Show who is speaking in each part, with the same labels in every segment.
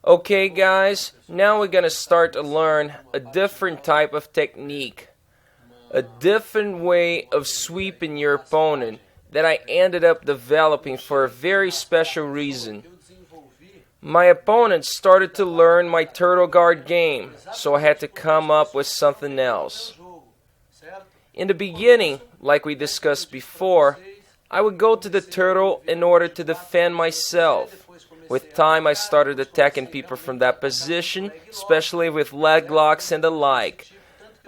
Speaker 1: Okay guys, now we're gonna start to learn a different type of technique. A different way of sweeping your opponent that I ended up developing for a very special reason. My opponent started to learn my turtle guard game, so I had to come up with something else. In the beginning, like we discussed before, I would go to the turtle in order to defend myself. With time, I started attacking people from that position, especially with leg locks and the like.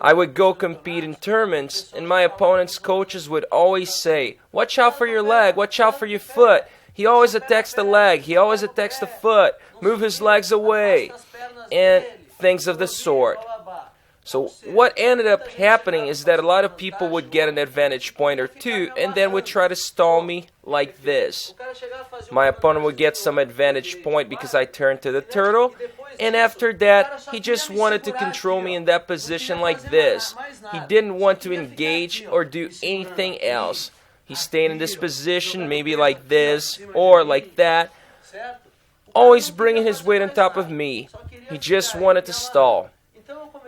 Speaker 1: I would go compete in tournaments, and my opponent's coaches would always say, "Watch out for your leg, watch out for your foot. He always attacks the leg, he always attacks the foot. Move his legs away," and things of the sort. So what ended up happening is that a lot of people would get an advantage point or two and then would try to stall me like this. My opponent would get some advantage point because I turned to the turtle, and after that he just wanted to control me in that position like this. He didn't want to engage or do anything else. He stayed in this position, maybe like this or like that, always bringing his weight on top of me. He just wanted to stall.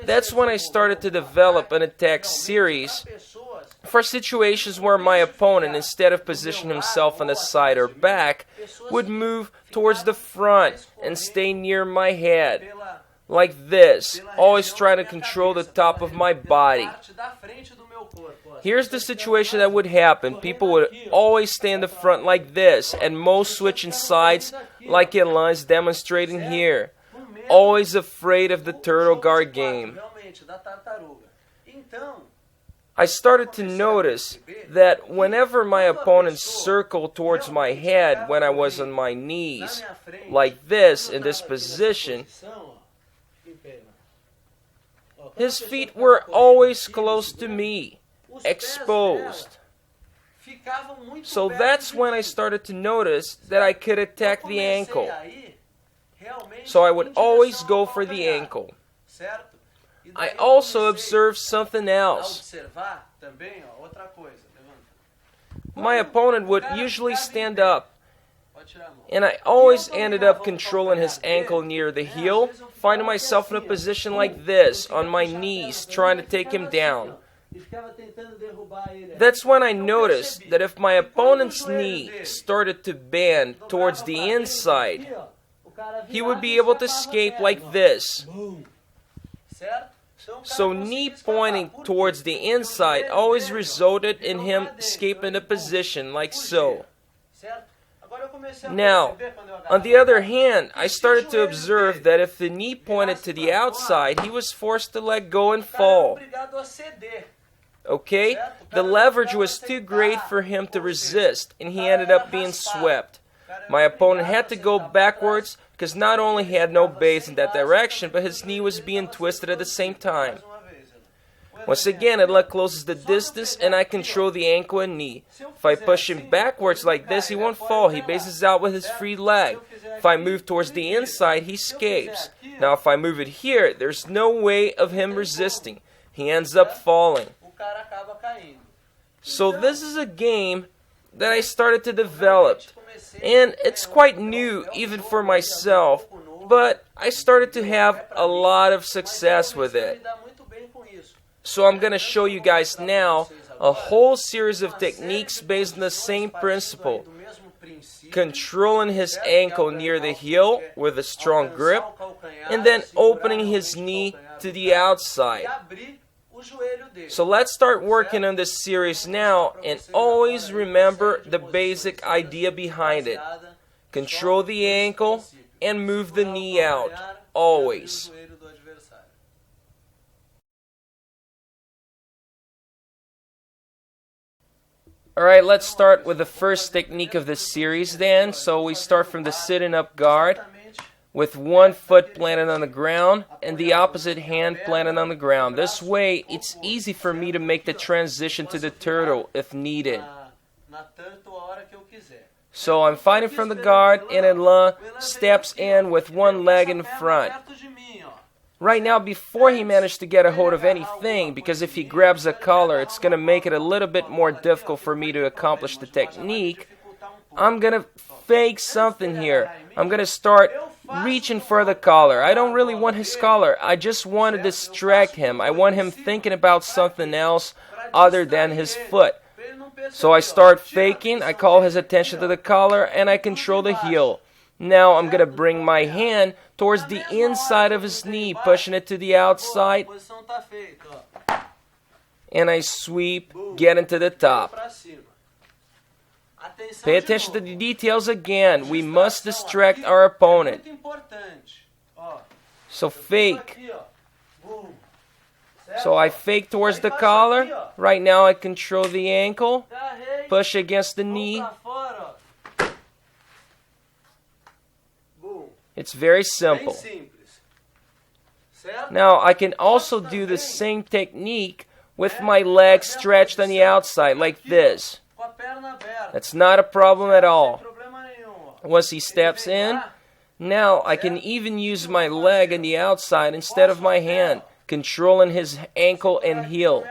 Speaker 1: That's when I started to develop an attack series for situations where my opponent, instead of positioning himself on the side or back, would move towards the front and stay near my head, like this, always trying to control the top of my body. Here's the situation that would happen. People would always stay in the front like this, and most switching sides like Elan is demonstrating here. Always afraid of the turtle guard game. I started to notice that whenever my opponent circled towards my head when I was on my knees, like this, in this position, his feet were always close to me, exposed. So that's when I started to notice that I could attack the ankle. So I would always go for the ankle. I also observed something else. My opponent would usually stand up, and I always ended up controlling his ankle near the heel, finding myself in a position like this, on my knees, trying to take him down. That's when I noticed that if my opponent's knee started to bend towards the inside, he would be able to escape like this. So knee pointing towards the inside always resulted in him escaping the position like so. Now, on the other hand, I started to observe that if the knee pointed to the outside, he was forced to let go and fall. Okay? The leverage was too great for him to resist, and he ended up being swept. My opponent had to go backwards because not only he had no base in that direction, but his knee was being twisted at the same time. Once again, Elan closes the distance and I control the ankle and knee. If I push him backwards like this, he won't fall. He bases out with his free leg. If I move towards the inside, he escapes. Now if I move it here, there's no way of him resisting. He ends up falling. So this is a game that I started to develop. And it's quite new even for myself, but I started to have a lot of success with it. So I'm going to show you guys now a whole series of techniques based on the same principle. Controlling his ankle near the heel with a strong grip, and then opening his knee to the outside. So let's start working on this series now, and always remember the basic idea behind it. Control the ankle and move the knee out, always. Alright, let's start with the first technique of this series then. So we start from the sitting up guard, with one foot planted on the ground and the opposite hand planted on the ground. This way, it's easy for me to make the transition to the turtle if needed. So I'm fighting from the guard, and Elan steps in with one leg in front. Right now, before he managed to get a hold of anything, because if he grabs a collar, it's going to make it a little bit more difficult for me to accomplish the technique, I'm going to fake something here. I'm going to start reaching for the collar. I don't really want his collar. I just want to distract him. I want him thinking about something else other than his foot. So I start faking, I call his attention to the collar, and I control the heel. Now I'm going to bring my hand towards the inside of his knee, pushing it to the outside. And I sweep, get into the top. Pay attention to the details again. We must distract our opponent. So fake. So I fake towards the collar. Right now I control the ankle. Push against the knee. It's very simple. Now I can also do the same technique with my legs stretched on the outside like this. That's not a problem at all. Once he steps in, now I can even use my leg on the outside instead of my hand, controlling his ankle and heel.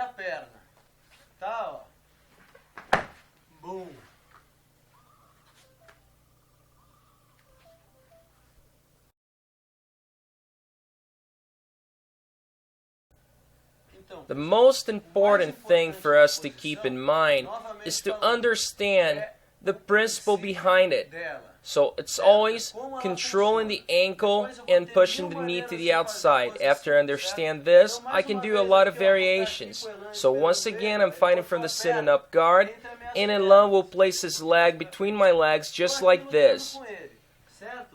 Speaker 1: The most important thing for us to keep in mind is to understand the principle behind it. So it's always controlling the ankle and pushing the knee to the outside. After I understand this, I can do a lot of variations. So once again, I'm fighting from the sitting up guard, and Elan will place his leg between my legs just like this.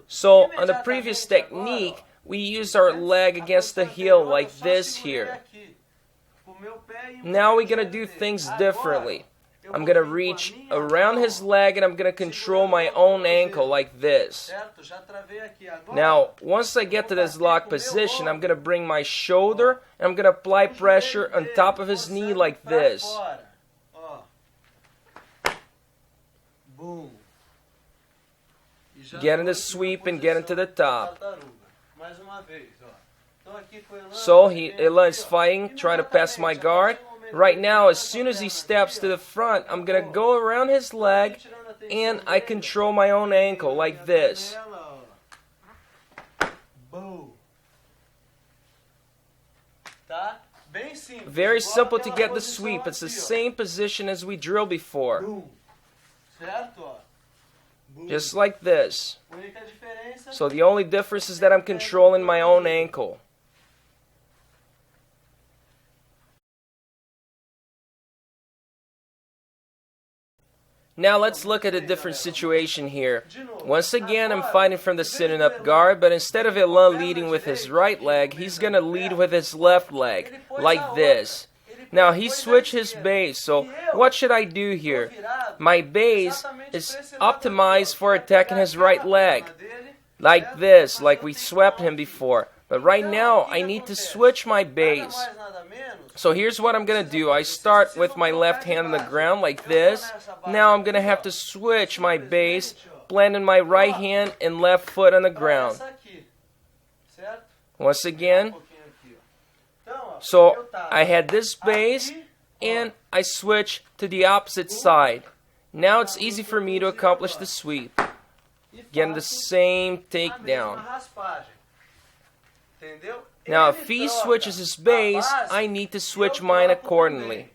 Speaker 1: So on the previous technique, we used our leg against the heel like this here. Now we're going to do things differently. I'm going to reach around his leg and I'm going to control my own ankle like this. Now, once I get to this lock position, I'm going to bring my shoulder and I'm going to apply pressure on top of his knee like this. Get in the sweep and get into the top. So Elan is fighting, trying to pass my guard. Right now, as soon as he steps to the front, I'm going to go around his leg and I control my own ankle like this. Very simple to get the sweep. It's the same position as we drilled before. Just like this. So the only difference is that I'm controlling my own ankle. Now let's look at a different situation here. Once again, I'm fighting from the sitting up guard, but instead of Elan leading with his right leg, he's going to lead with his left leg, like this. Now he switched his base, so what should I do here? My base is optimized for attacking his right leg, like this, like we swept him before. But right now, I need to switch my base. So here's what I'm going to do. I start with my left hand on the ground like this. Now I'm going to have to switch my base, planting my right hand and left foot on the ground. Once again. So I had this base and I switch to the opposite side. Now it's easy for me to accomplish the sweep. Getting the same takedown. Now, if he switches his base, I need to switch mine accordingly.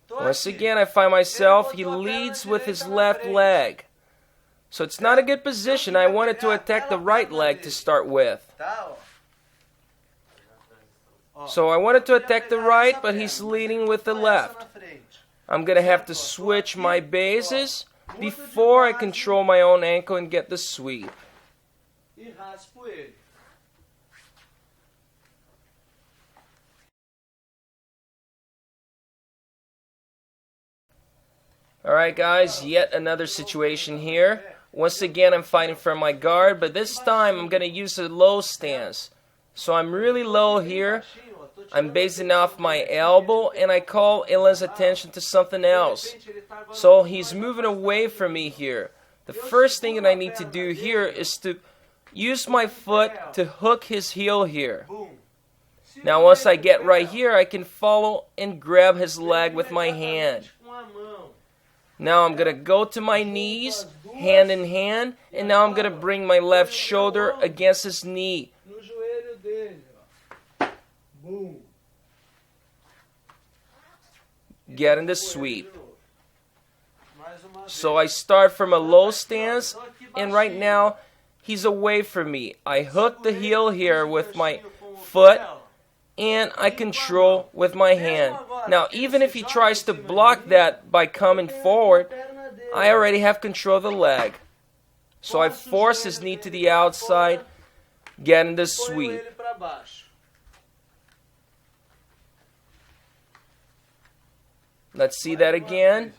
Speaker 1: Once again, I find myself, he leads with his left leg. So it's not a good position. I wanted to attack the right leg to start with. So I wanted to attack the right, but he's leading with the left. I'm going to have to switch my bases before I control my own ankle and get the sweep. Alright guys, yet another situation here. Once again, I'm fighting from my guard, but this time I'm going to use a low stance. So I'm really low here. I'm basing off my elbow, and I call Elan's attention to something else. So he's moving away from me here. The first thing that I need to do here is to use my foot to hook his heel here. Now once I get right here, I can follow and grab his leg with my hand. Now I'm going to go to my knees, hand in hand, and now I'm going to bring my left shoulder against his knee.
Speaker 2: No joelho dele, ó. Boom.
Speaker 1: Get in the sweep. So I start from a low stance, and right now he's away from me. I hook the heel here with my foot, and I control with my hand. Now, even if he tries to block that by coming forward, I already have control of the leg. So I force his knee to the outside, get in the sweep. Let's see that again.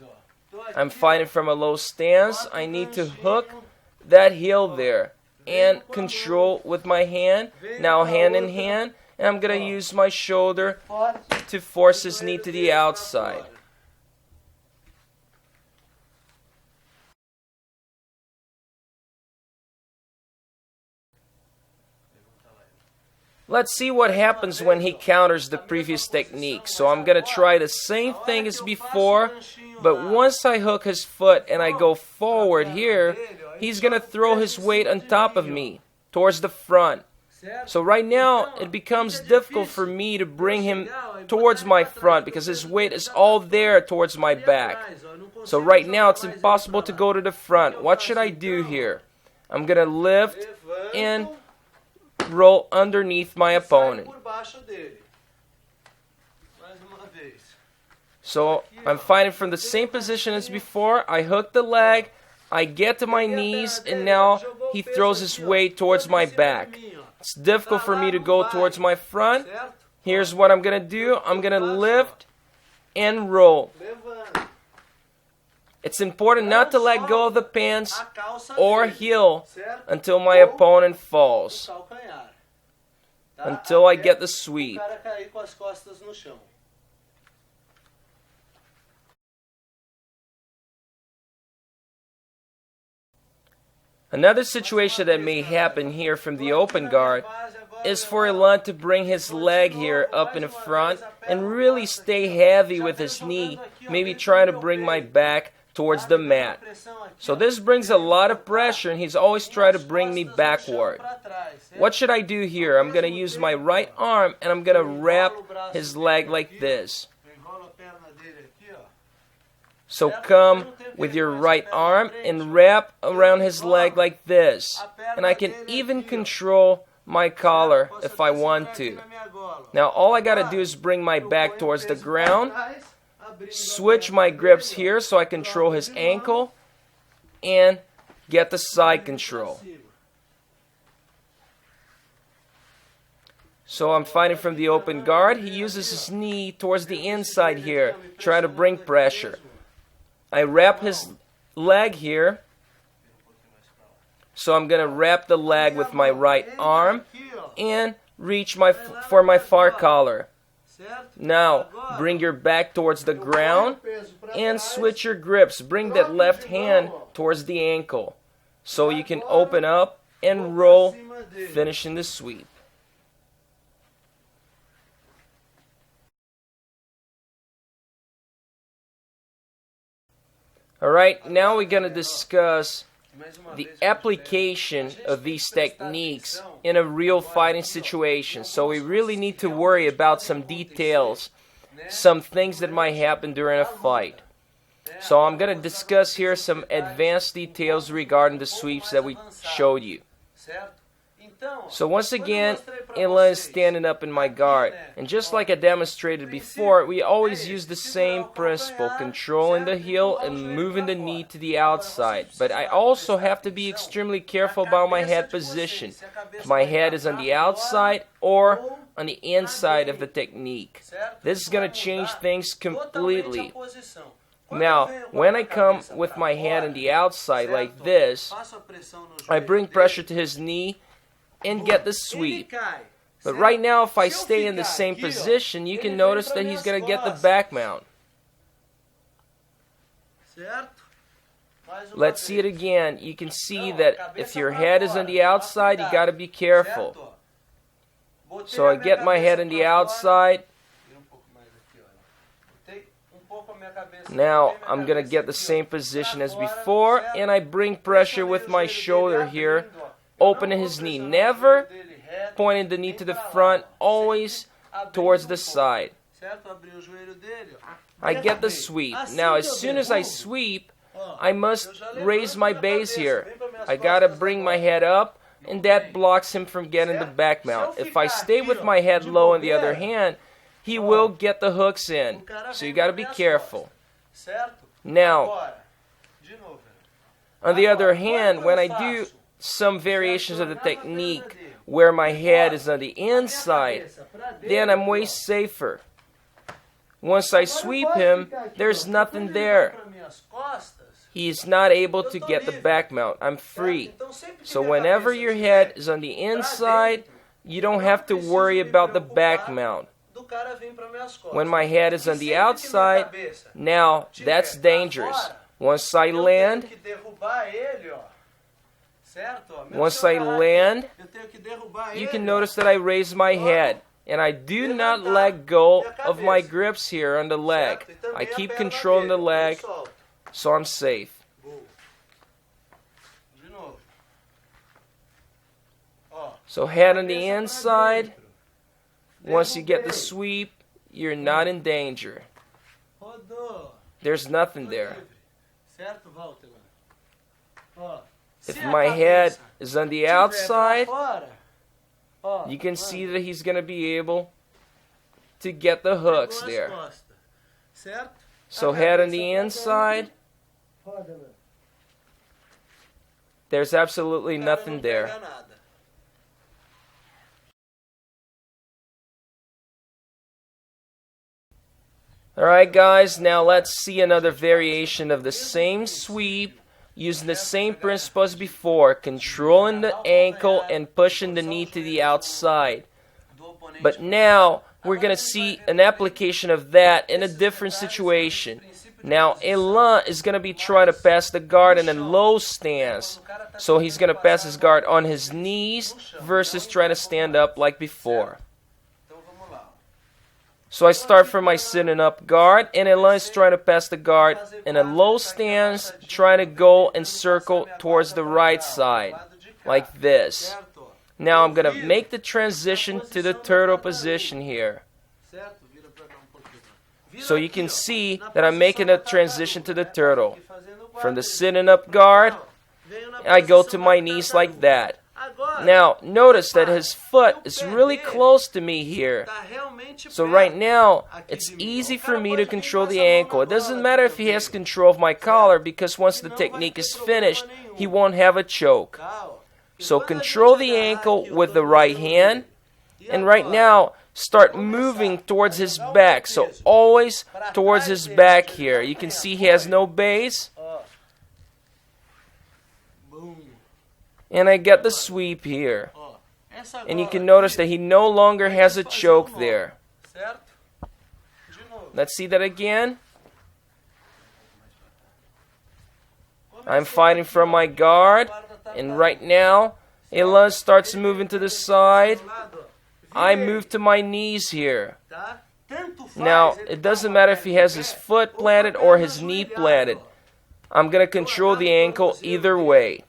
Speaker 1: I'm fighting from a low stance. I need to hook that heel there and control with my hand. Now hand in hand. And I'm going to use my shoulder to force his knee to the outside. Let's see what happens when he counters the previous technique. So I'm going to try the same thing as before, but once I hook his foot and I go forward here, he's going to throw his weight on top of me, towards the front. So right now, it becomes difficult for me to bring him towards my front because his weight is all there towards my back. So right now, it's impossible to go to the front. What should I do here? I'm going to lift and roll underneath my opponent. So I'm fighting from the same position as before. I hook the leg, I get to my knees, and now he throws his weight towards my back. It's difficult for me to go towards my front. Here's what I'm going to do. I'm going to lift and roll. It's important not to let go of the pants or heel until my opponent falls. Until I get the sweep. Another situation that may happen here from the open guard is for Elan to bring his leg here up in the front and really stay heavy with his knee, maybe trying to bring my back towards the mat. So this brings a lot of pressure, and he's always trying to bring me backward. What should I do here? I'm going to use my right arm and I'm going to wrap his leg like this. So come with your right arm and wrap around his leg like this. And I can even control my collar if I want to. Now all I got to do is bring my back towards the ground, switch my grips here so I control his ankle, and get the side control. So I'm fighting from the open guard. He uses his knee towards the inside here, trying to bring pressure. I wrap his leg here. So I'm going to wrap the leg with my right arm and reach for my far collar. Now, bring your back towards the ground and switch your grips. Bring that left hand towards the ankle so you can open up and roll, finishing the sweep. Alright, now we're going to discuss the application of these techniques in a real fighting situation. So we really need to worry about some details, some things that might happen during a fight. So I'm going to discuss here some advanced details regarding the sweeps that we showed you. So once again, Elan is standing up in my guard. And just like I demonstrated before, we always use the same principle, controlling the heel and moving the knee to the outside. But I also have to be extremely careful about my head position. If my head is on the outside or on the inside of the technique. This is going to change things completely. Now, when I come with my head on the outside like this, I bring pressure to his knee and get the sweep. But right now, if I stay in the same position, you can notice that he's going to get the back mount. Let's see it again. You can see that if your head is on the outside, you got to be careful. So I get my head on the outside, Now I'm going to get the same position as before, and I bring pressure with my shoulder here, opening his knee. Never pointing the knee to the front, always towards the side. I get the sweep. Now as soon as I sweep, I must raise my base here. I gotta bring my head up, and that blocks him from getting the back mount. If I stay with my head low on the other hand, he will get the hooks in. So you gotta be careful. Now, on the other hand, when I do some variations of the technique where my head is on the inside, then I'm way safer. Once I sweep him, there's nothing there. He's not able to get the back mount. I'm free. So whenever your head is on the inside, you don't have to worry about the back mount. When my head is on the outside, now that's dangerous. Once I land, you can notice that I raise my head. And I do not let go of my grips here on the leg. I keep controlling the leg, so I'm safe. So head on the inside. Once you get the sweep, you're not in danger. There's nothing there. If my head is on the outside, you can see that he's going to be able to get the hooks there. So head on the inside, there's absolutely nothing there. Alright guys, now let's see another variation of the same sweep using the same principle as before, controlling the ankle and pushing the knee to the outside. But now we're going to see an application of that in a different situation. Now Elan is going to be trying to pass the guard in a low stance. So he's going to pass his guard on his knees versus trying to stand up like before. So I start from my sitting up guard, and Elan is trying to pass the guard in a low stance, trying to go and circle towards the right side, like this. Now I'm going to make the transition to the turtle position here. So you can see that I'm making a transition to the turtle. From the sitting up guard, I go to my knees like that. Now, notice that his foot is really close to me here. So right now, it's easy for me to control the ankle. It doesn't matter if he has control of my collar, because once the technique is finished, he won't have a choke. So control the ankle with the right hand. And right now, start moving towards his back. So always towards his back here. You can see he has no base. And I get the sweep here. And you can notice that he no longer has a choke there. Let's see that again. I'm fighting from my guard. And right now, Elan starts moving to the side. I move to my knees here. Now, it doesn't matter if he has his foot planted or his knee planted. I'm going to control the ankle either way.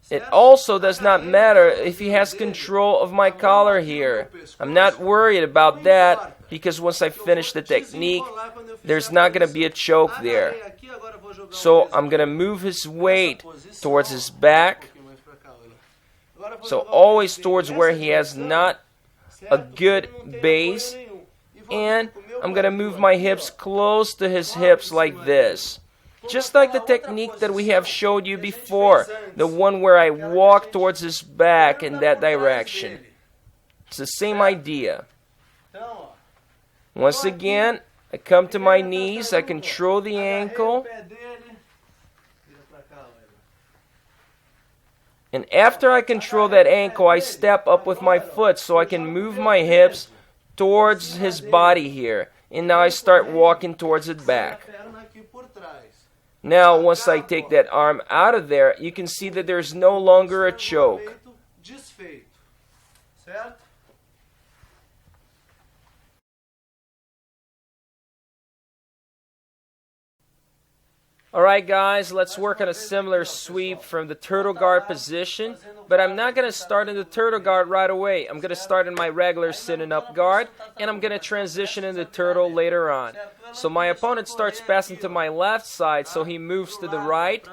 Speaker 1: It also does not matter if he has control of my collar here. I'm not worried about that, because once I finish the technique, there's not going to be a choke there. So I'm going to move his weight towards his back. So always towards where he has not a good base. And I'm going to move my hips close to his hips like this. Just like the technique that we have showed you before, the one where I walk towards his back in that direction. It's the same idea. Once again, I come to my knees, I control the ankle. And after I control that ankle, I step up with my foot so I can move my hips towards his body here. And now I start walking towards his back. Now, once I take that arm out of there, you can see that there's no longer a choke. Alright guys, let's work on a similar sweep from the turtle guard position, but I'm not going to start in the turtle guard right away. I'm going to start in my regular sitting up guard, and I'm going to transition into turtle later on. So my opponent starts passing to my left side, so he moves to the right,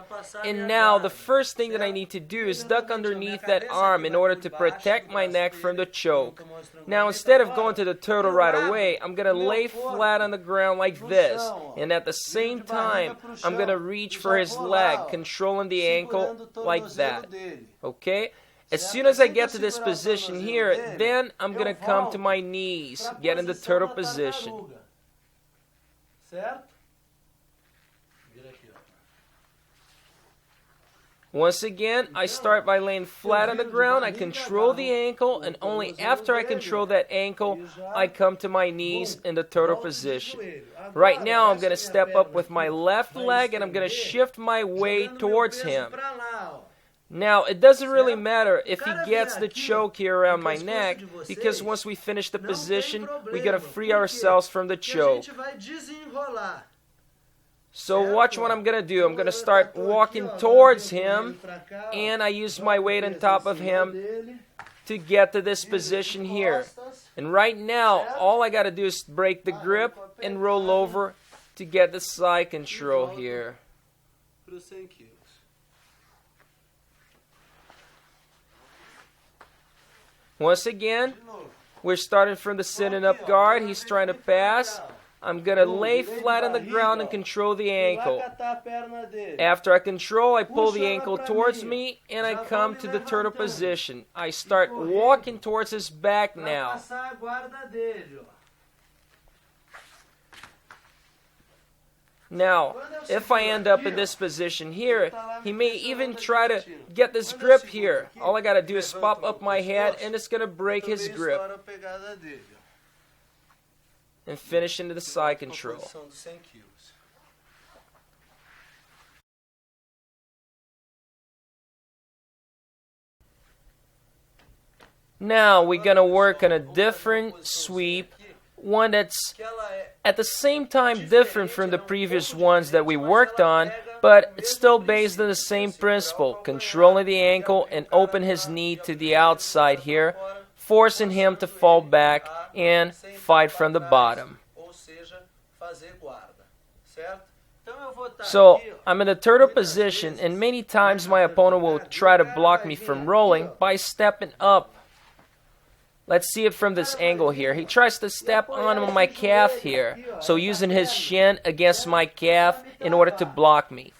Speaker 1: and now the first thing that I need to do is duck underneath that arm in order to protect my neck from the choke. Now instead of going to the turtle right away, I'm going to lay flat on the ground like this, and at the same time, I'm going to reach for his leg, controlling the ankle like that. Okay? As soon as I get to this position here, then I'm going to come to my knees, get in the turtle position. Once again, I start by laying flat on the ground, I control the ankle, and only after I control that ankle, I come to my knees in the turtle position. Right now, I'm going to step up with my left leg, and I'm going to shift my weight towards him. Now, it doesn't really matter if he gets the choke here around my neck, because once we finish the position, we're going to free ourselves from the choke. So watch what I'm going to do. I'm going to start walking towards him, and I use my weight on top of him to get to this position here. And right now, all I got to do is break the grip and roll over to get the side control here. Once again, we're starting from the sitting up guard. He's trying to pass. I'm going to lay flat on the ground and control the ankle. After I control, I pull the ankle towards me, and I come to the turtle position. I start walking towards his back now. Now, if I end up in this position here, he may even try to get this grip here. All I got to do is pop up my head, and it's going to break his grip. And finish into the side control. Now we're going to work on a different sweep, one that's at the same time different from the previous ones that we worked on, but it's still based on the same principle, controlling the ankle and open his knee to the outside here, forcing him to fall back and fight from the bottom. So I'm in a turtle position, and many times my opponent will try to block me from rolling by stepping up. Let's see it from this angle here. He tries to step on my calf here, so using his shin against my calf in order to block me.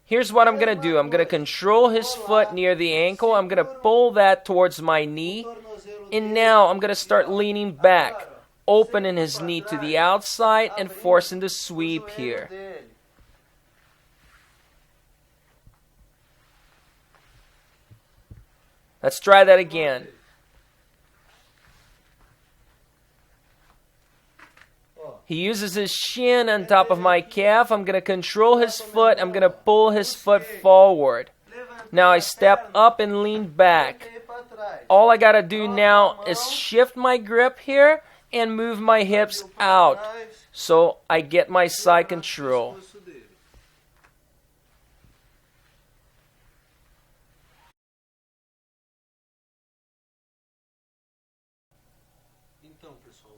Speaker 1: Here's what I'm going to do. I'm going to control his foot near the ankle. I'm going to pull that towards my knee. And now I'm going to start leaning back, opening his knee to the outside and forcing the sweep here. Let's try that again. He uses his shin on top of my calf. I'm going to control his foot. I'm going to pull his foot forward. Now I step up and lean back. All I got to do now is shift my grip here and move my hips out so I get my side control.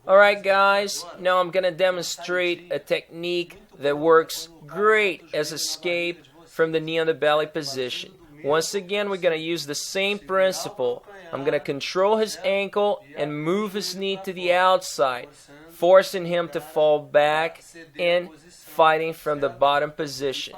Speaker 1: Alright guys, now I'm going to demonstrate a technique that works great as escape from the knee on the belly position. Once again, we're going to use the same principle. I'm going to control his ankle and move his knee to the outside, forcing him to fall back and fighting from the bottom position.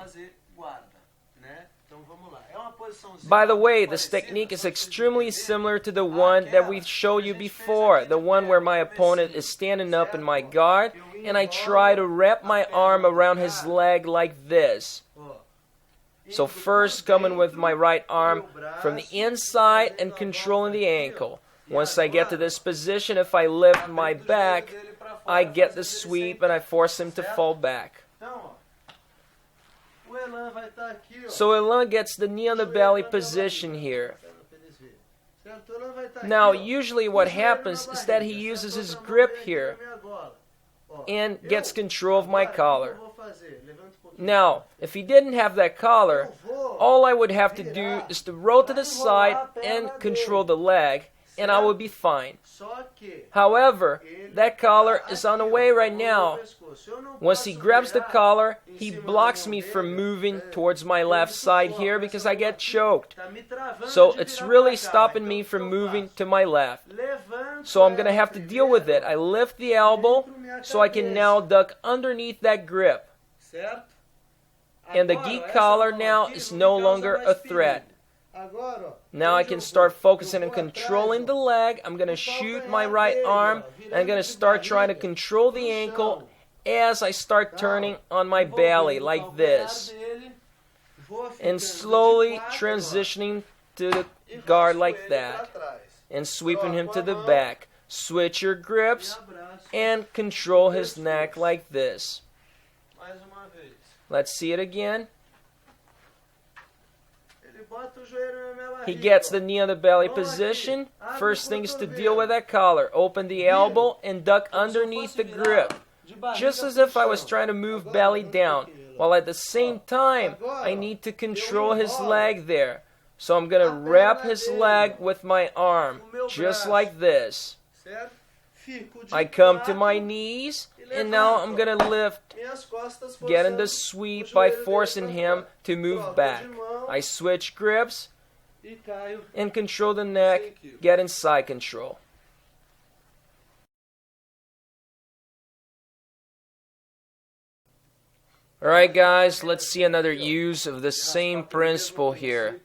Speaker 1: By the way, this technique is extremely similar to the one that we showed you before, the one where my opponent is standing up in my guard and I try to wrap my arm around his leg like this. So first coming with my right arm from the inside and controlling the ankle. Once I get to this position, if I lift my back, I get the sweep and I force him to fall back. So Elan gets the knee on the belly position here. Now usually what happens is that he uses his grip here and gets control of my collar. Now, if he didn't have that collar, all I would have to do is to roll to the side and control the leg, and I would be fine. However, that collar is on the way right now. Once he grabs the collar, he blocks me from moving towards my left side here because I get choked. So it's really stopping me from moving to my left. So I'm going to have to deal with it. I lift the elbow so I can now duck underneath that grip. And the gi collar now is no longer a threat. Now I can start focusing on controlling the leg. I'm going to shoot my right arm. And I'm going to start trying to control the ankle as I start turning on my belly like this. And slowly transitioning to the guard like that. And sweeping him to the back. Switch your grips and control his neck like this. Let's see it again. He gets the knee on the belly position. First thing is to deal with that collar. Open the elbow and duck underneath the grip. Just as if I was trying to move belly down. While at the same time, I need to control his leg there. So I'm going to wrap his leg with my arm. Just like this. I come to my knees. And now I'm going to lift, get in the sweep by forcing him to move back. I switch grips and control the neck, get in side control. Alright guys, let's see another use of the same principle here.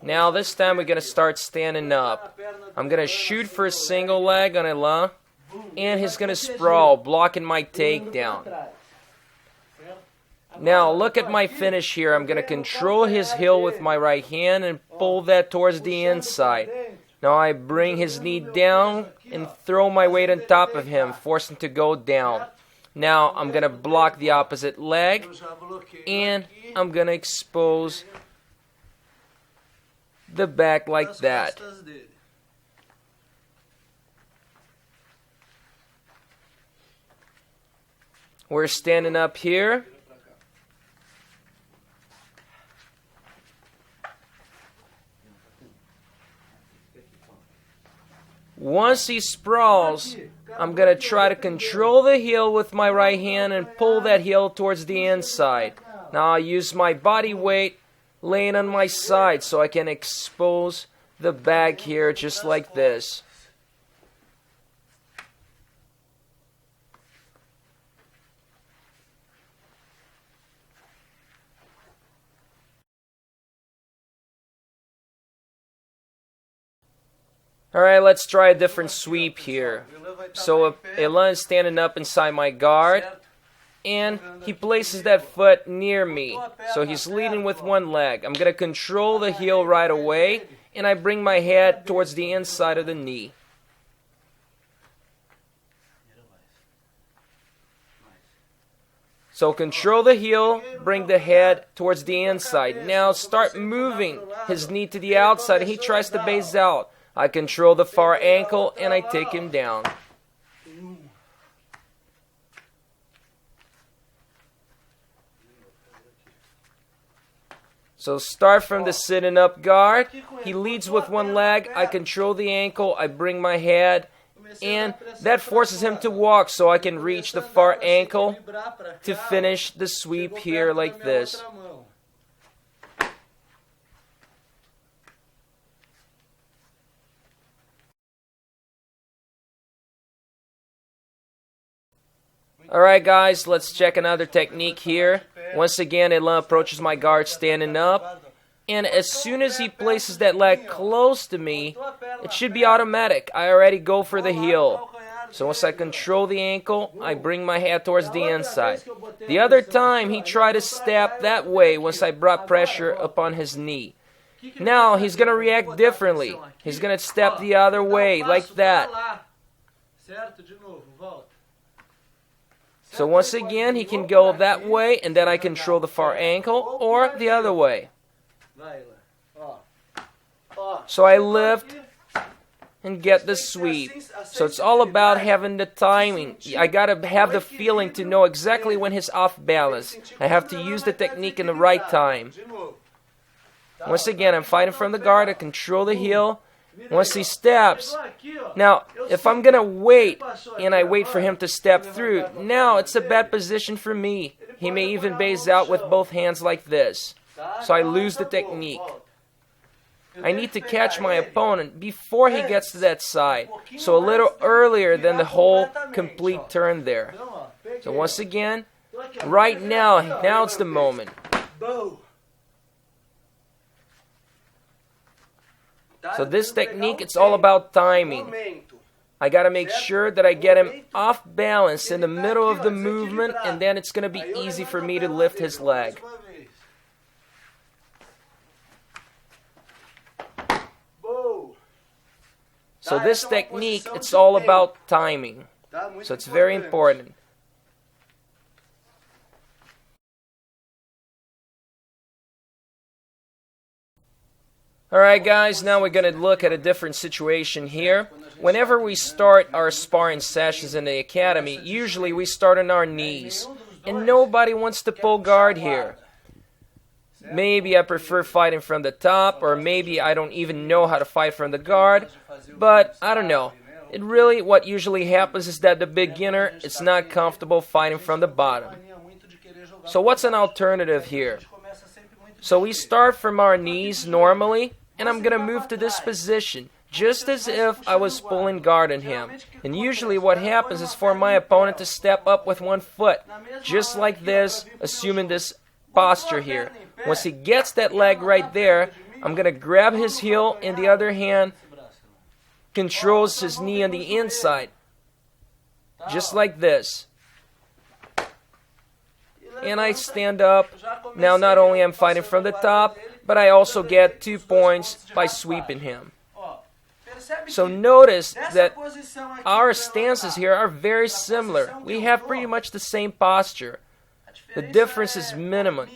Speaker 1: Now this time we're going to start standing up. I'm going to shoot for a single leg on Elan. And he's going to sprawl, blocking my takedown. Now, look at my finish here. I'm going to control his heel with my right hand and pull that towards the inside. Now, I bring his knee down and throw my weight on top of him, force him to go down. Now, I'm going to block the opposite leg, and I'm going to expose the back like that. We're standing up here. Once he sprawls, I'm going to try to control the heel with my right hand and pull that heel towards the inside. Now I use my body weight laying on my side so I can expose the back here just like this. Alright, let's try a different sweep here. So Elan is standing up inside my guard, and he places that foot near me. So he's leading with one leg. I'm going to control the heel right away, and I bring my head towards the inside of the knee. So control the heel, bring the head towards the inside. Now start moving his knee to the outside, and he tries to base out. I control the far ankle and I take him down. So start from the sitting up guard. He leads with one leg. I control the ankle. I bring my head. And that forces him to walk so I can reach the far ankle to finish the sweep here like this. Alright guys, let's check another technique here. Once again, Elan approaches my guard standing up. And as soon as he places that leg close to me, it should be automatic. I already go for the heel. So once I control the ankle, I bring my head towards the inside. The other time, he tried to step that way once I brought pressure upon his knee. Now, he's going to react differently. He's going to step the other way, like that. So once again, he can go that way, and then I control the far ankle, or the other way. So I lift, and get the sweep. So it's all about having the timing. I gotta have the feeling to know exactly when he's off balance. I have to use the technique in the right time. Once again, I'm fighting from the guard. I control the heel. Once he steps, now if I'm gonna wait and I wait for him to step through, now it's a bad position for me. He may even base out with both hands like this. So I lose the technique. I need to catch my opponent before he gets to that side. So a little earlier than the whole complete turn there. So once again, right now it's the moment. So this technique, it's all about timing. I gotta make sure that I get him off balance in the middle of the movement, and then it's gonna be easy for me to lift his leg. So this technique, it's all about timing. So it's very important. Alright guys, now we're going to look at a different situation here. Whenever we start our sparring sessions in the academy, usually we start on our knees. And nobody wants to pull guard here. Maybe I prefer fighting from the top, or maybe I don't even know how to fight from the guard. But I don't know. What usually happens is that the beginner is not comfortable fighting from the bottom. So what's an alternative here? So we start from our knees normally, and I'm going to move to this position, just as if I was pulling guard on him. And usually what happens is for my opponent to step up with one foot, just like this, assuming this posture here. Once he gets that leg right there, I'm going to grab his heel, and the other hand controls his knee on the inside, just like this. And I stand up. Now not only am I fighting from the top, but I also get 2 points by sweeping him. So notice that our stances here are very similar. We have pretty much the same posture. The difference is minimum.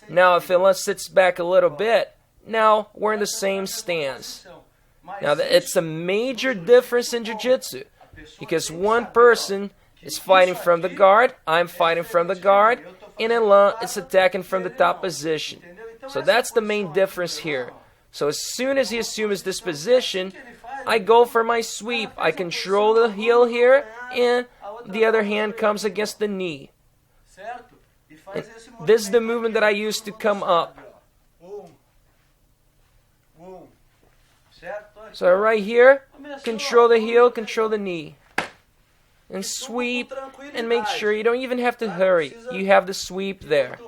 Speaker 1: Now if Ilan sits back a little bit, now we're in the same stance. Now it's a major difference in jiu-jitsu, because one person is fighting from the guard, I'm fighting from the guard, and Ilan is attacking from the top position. So that's the main difference here. So as soon as he assumes this position, I go for my sweep. I control the heel here, and the other hand comes against the knee. And this is the movement that I use to come up. So right here, control the heel, control the knee. And sweep, and make sure you don't even have to hurry. You have the sweep there.